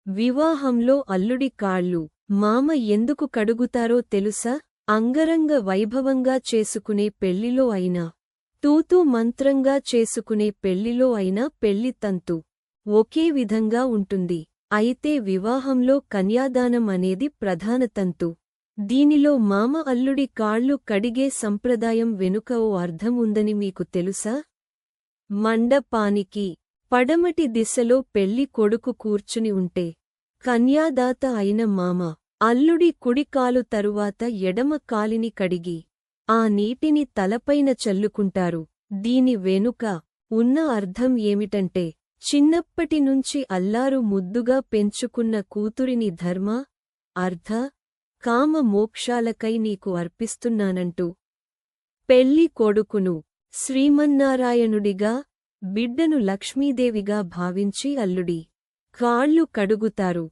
వివాహంలో అల్లుడి కాళ్ళు మామ ఎందుకు కడుగుతారో తెలుసా? అంగరంగ వైభవంగా చేసుకునే పెళ్లిలో అయినా, తూతూ మంత్రంగా చేసుకునే పెళ్లిలో అయినా పెళ్లి తంతు ఒకే విధంగా ఉంటుంది. అయితే వివాహంలో కన్యాదానం అనేది ప్రధాన తంతు. దీనిలో మామ అల్లుడి కాళ్ళు కడిగే సంప్రదాయం వెనుక ఓ అర్థం ఉందని మీకు తెలుసా? మండపానికి పడమటి దిశలో పెళ్లి కొడుకు కూర్చుని ఉంటే, కన్యాదాత అయిన మామ అల్లుడి కుడికాలు తరువాత ఎడమ కాలిని కడిగి ఆ నీటిని తలపైన చల్లుకుంటారు. దీని వెనుక ఉన్న అర్థం ఏమిటంటే, చిన్నప్పటినుంచి అల్లారు ముద్దుగా పెంచుకున్న కూతురిని ధర్మ, అర్థ, కామ మోక్షాలకై నీకు అర్పిస్తున్నానంటూ పెళ్లి కొడుకును శ్రీమన్నారాయణుడిగా, బిడ్డను లక్ష్మీదేవిగా భావించి అల్లుడి కాళ్ళు కడుగుతారు.